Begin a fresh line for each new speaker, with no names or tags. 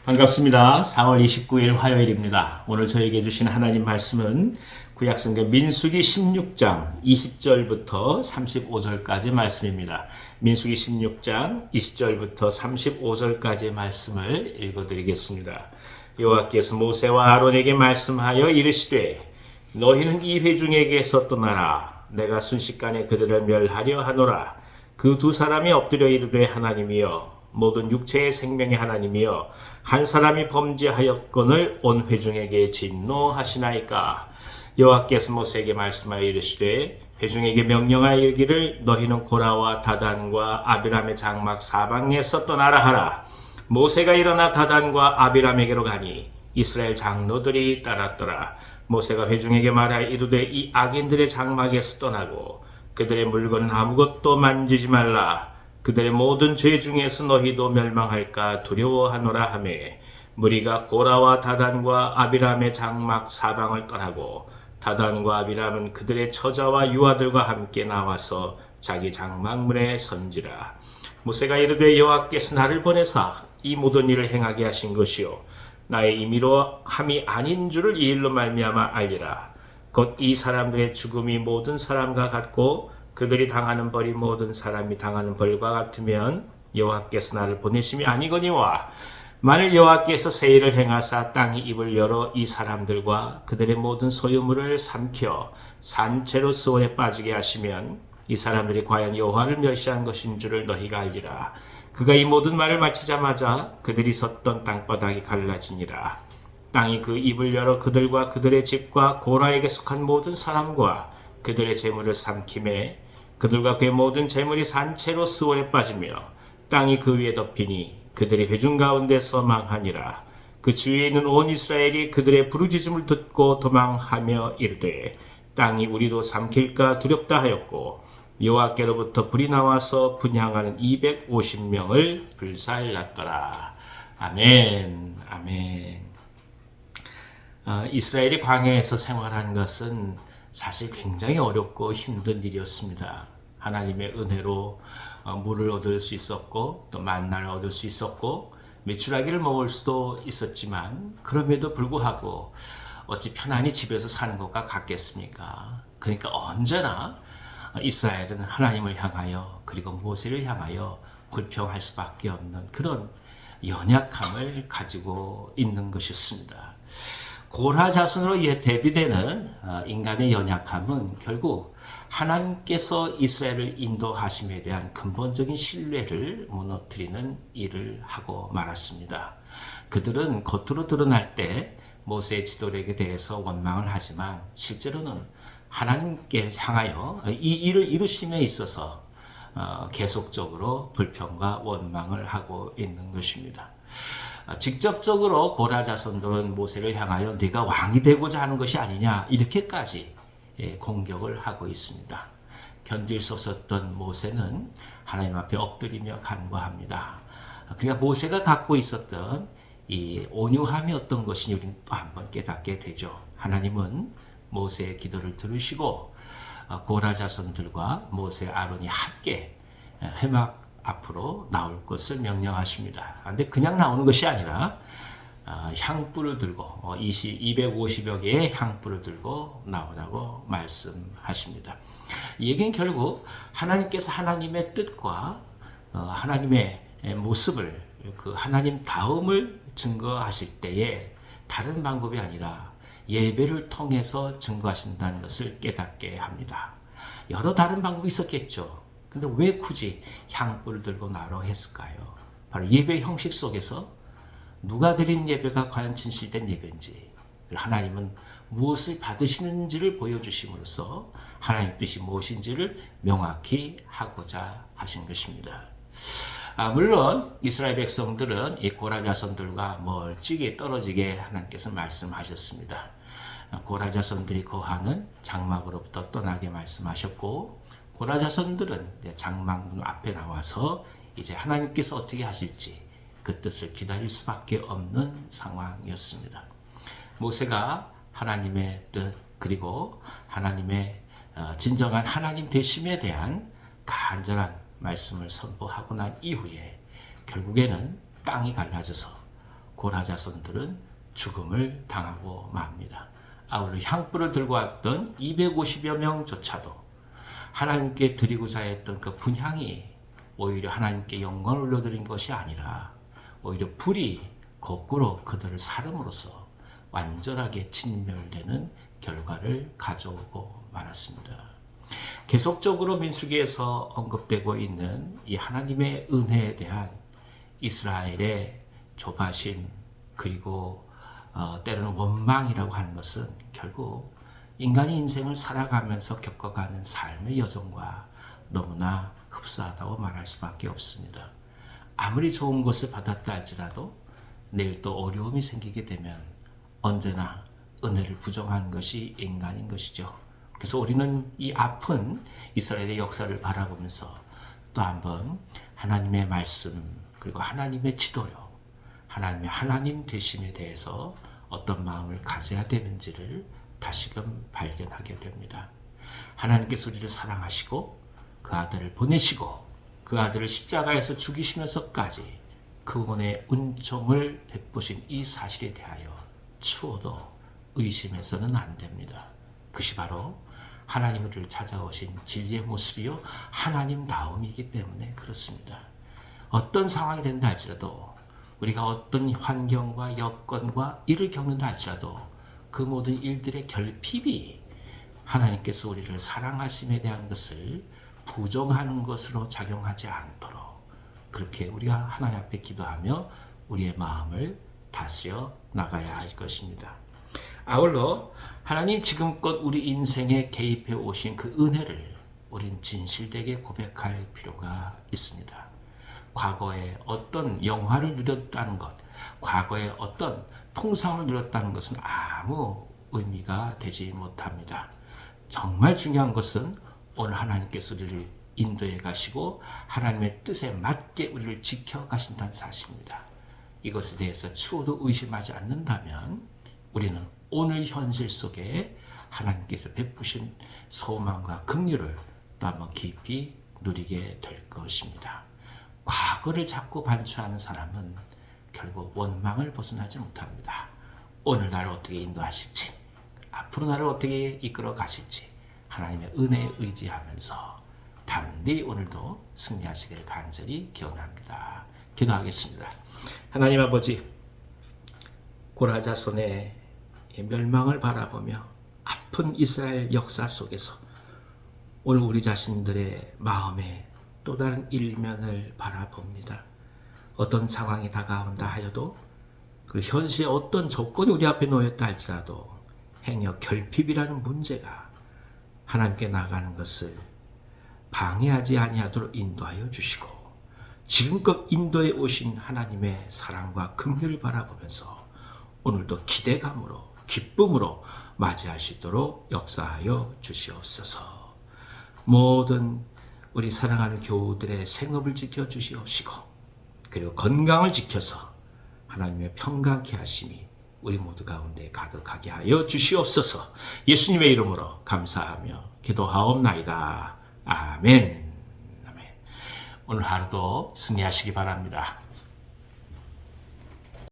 반갑습니다. 4월 29일 화요일입니다. 오늘 저에게 주신 하나님 말씀은 구약성경 민수기 16장 20절부터 35절까지 말씀입니다. 민수기 16장 20절부터 35절까지 말씀을 읽어드리겠습니다. 여호와께서 모세와 아론에게 말씀하여 이르시되 너희는 이 회중에게서 떠나라. 내가 순식간에 그들을 멸하려 하노라. 그 두 사람이 엎드려 이르되 하나님이여 모든 육체의 생명의 하나님이여 한 사람이 범죄하였건을 온 회중에게 진노하시나이까. 여호와께서 모세에게 말씀하여 이르시되 회중에게 명령하여 이르기를 너희는 고라와 다단과 아비람의 장막 사방에서 떠나라 하라. 모세가 일어나 다단과 아비람에게로 가니 이스라엘 장로들이 따랐더라. 모세가 회중에게 말하여 이르되 이 악인들의 장막에서 떠나고 그들의 물건은 아무것도 만지지 말라. 그들의 모든 죄 중에서 너희도 멸망할까 두려워하노라 하매 무리가 고라와 다단과 아비람의 장막 사방을 떠나고 다단과 아비람은 그들의 처자와 유아들과 함께 나와서 자기 장막문에 선지라. 모세가 이르되 여호와께서 나를 보내사 이 모든 일을 행하게 하신 것이요 나의 임의로 함이 아닌 줄을 이 일로 말미암아 알리라. 곧 이 사람들의 죽음이 모든 사람과 같고 그들이 당하는 벌이 모든 사람이 당하는 벌과 같으면 여호와께서 나를 보내심이 아니거니와 만일 여호와께서 새 일을 행하사 땅이 입을 열어 이 사람들과 그들의 모든 소유물을 삼켜 산채로 수월에 빠지게 하시면 이 사람들이 과연 여호와를 멸시한 것인 줄을 너희가 알리라. 그가 이 모든 말을 마치자마자 그들이 섰던 땅바닥이 갈라지니라. 땅이 그 입을 열어 그들과 그들의 집과 고라에게 속한 모든 사람과 그들의 재물을 삼키매 그들과 그의 모든 재물이 산채로 수월에 빠지며 땅이 그 위에 덮이니 그들이 회중 가운데서 망하니라. 그 주위에 있는 온 이스라엘이 그들의 부르짖음을 듣고 도망하며 이르되 땅이 우리도 삼킬까 두렵다 하였고 여호와께로부터 불이 나와서 분향하는 250명을 불살랐더라. 아멘. 아멘. 이스라엘이 광야에서 생활한 것은 사실 굉장히 어렵고 힘든 일이었습니다. 하나님의 은혜로 물을 얻을 수 있었고 또 만나를 얻을 수 있었고 메추라기를 먹을 수도 있었지만 그럼에도 불구하고 어찌 편안히 집에서 사는 것과 같겠습니까? 그러니까 언제나 이스라엘은 하나님을 향하여 그리고 모세를 향하여 불평할 수밖에 없는 그런 연약함을 가지고 있는 것이었습니다. 고라 자손으로 대비되는 인간의 연약함은 결국 하나님께서 이스라엘을 인도하심에 대한 근본적인 신뢰를 무너뜨리는 일을 하고 말았습니다. 그들은 겉으로 드러날 때 모세의 지도력에 대해서 원망을 하지만 실제로는 하나님께 향하여 이 일을 이루심에 있어서 계속적으로 불평과 원망을 하고 있는 것입니다. 직접적으로 고라 자손들은 모세를 향하여 네가 왕이 되고자 하는 것이 아니냐 이렇게까지 공격을 하고 있습니다. 견딜 수 없었던 모세는 하나님 앞에 엎드리며 간구합니다. 그러니까 모세가 갖고 있었던 이 온유함이 어떤 것인지 우리는 또 한번 깨닫게 되죠. 하나님은 모세의 기도를 들으시고 고라 자손들과 모세 아론이 함께 회막 앞으로 나올 것을 명령하십니다. 그런데 그냥 나오는 것이 아니라 향불을 들고 250여 개의 향불을 들고 나오라고 말씀하십니다. 이 얘기는 결국 하나님께서 하나님의 뜻과 하나님의 모습을 그 하나님 다음을 증거하실 때에 다른 방법이 아니라 예배를 통해서 증거하신다는 것을 깨닫게 합니다. 여러 다른 방법이 있었겠죠. 근데 왜 굳이 향불을 들고 나로 했을까요? 바로 예배 형식 속에서 누가 드리는 예배가 과연 진실된 예배인지 하나님은 무엇을 받으시는지를 보여주심으로써 하나님 뜻이 무엇인지를 명확히 하고자 하신 것입니다. 물론 이스라엘 백성들은 이 고라 자손들과 멀찍이 떨어지게 하나님께서 말씀하셨습니다. 고라 자손들이 거하는 장막으로부터 떠나게 말씀하셨고 고라 자손들은 장막문 앞에 나와서 이제 하나님께서 어떻게 하실지 그 뜻을 기다릴 수밖에 없는 상황이었습니다. 모세가 하나님의 뜻 그리고 하나님의 진정한 하나님 되심에 대한 간절한 말씀을 선포하고 난 이후에 결국에는 땅이 갈라져서 고라 자손들은 죽음을 당하고 맙니다. 아울러 향불을 들고 왔던 250여 명조차도 하나님께 드리고자 했던 그 분향이 오히려 하나님께 영광을 올려드린 것이 아니라 오히려 불이 거꾸로 그들을 사름으로써 완전하게 진멸되는 결과를 가져오고 말았습니다. 계속적으로 민수기에서 언급되고 있는 이 하나님의 은혜에 대한 이스라엘의 조바심 그리고 때로는 원망이라고 하는 것은 결국 인간이 인생을 살아가면서 겪어가는 삶의 여정과 너무나 흡사하다고 말할 수밖에 없습니다. 아무리 좋은 것을 받았다 할지라도 내일 또 어려움이 생기게 되면 언제나 은혜를 부정하는 것이 인간인 것이죠. 그래서 우리는 이 아픈 이스라엘의 역사를 바라보면서 또 한번 하나님의 말씀 그리고 하나님의 지도요, 하나님의 하나님 되심에 대해서 어떤 마음을 가져야 되는지를 다시금 발견하게 됩니다. 하나님께서 우리를 사랑하시고 그 아들을 보내시고 그 아들을 십자가에서 죽이시면서까지 그분의 은총을 베푸신 이 사실에 대하여 추호도 의심해서는 안 됩니다. 그것이 바로 하나님 우리를 찾아오신 진리의 모습이요 하나님다움이기 때문에 그렇습니다. 어떤 상황이 된다 할지라도 우리가 어떤 환경과 여건과 일을 겪는다 할지라도 그 모든 일들의 결핍이 하나님께서 우리를 사랑하심에 대한 것을 부정하는 것으로 작용하지 않도록 그렇게 우리가 하나님 앞에 기도하며 우리의 마음을 다스려 나가야 할 것입니다. 아울러 하나님 지금껏 우리 인생에 개입해 오신 그 은혜를 우린 진실되게 고백할 필요가 있습니다. 과거에 어떤 영화를 누렸다는 것, 과거에 어떤 풍성을 누렸다는 것은 아무 의미가 되지 못합니다. 정말 중요한 것은 오늘 하나님께서 우리를 인도해 가시고 하나님의 뜻에 맞게 우리를 지켜 가신다는 사실입니다. 이것에 대해서 추호도 의심하지 않는다면 우리는 오늘 현실 속에 하나님께서 베푸신 소망과 긍휼을 또 한번 깊이 누리게 될 것입니다. 과거를 자꾸 반추하는 사람은 결국 원망을 벗어나지 못합니다. 오늘 나를 어떻게 인도하실지, 앞으로 나를 어떻게 이끌어 가실지 하나님의 은혜에 의지하면서 담대히 오늘도 승리하시길 간절히 기원합니다. 기도하겠습니다. 하나님 아버지, 고라 자손의 멸망을 바라보며 아픈 이스라엘 역사 속에서 오늘 우리 자신들의 마음에 또 다른 일면을 바라봅니다. 어떤 상황이 다가온다 하여도 그 현실의 어떤 조건이 우리 앞에 놓였다 할지라도 행여 결핍이라는 문제가 하나님께 나가는 것을 방해하지 아니하도록 인도하여 주시고 지금껏 인도해 오신 하나님의 사랑과 긍휼을 바라보면서 오늘도 기대감으로 기쁨으로 맞이할 수 있도록 역사하여 주시옵소서. 모든 우리 사랑하는 교우들의 생업을 지켜 주시옵시고 그리고 건강을 지켜서 하나님의 평강케 하심이 우리 모두 가운데 가득하게 하여 주시옵소서. 예수님의 이름으로 감사하며 기도하옵나이다. 아멘. 아멘. 오늘 하루도 승리하시기 바랍니다.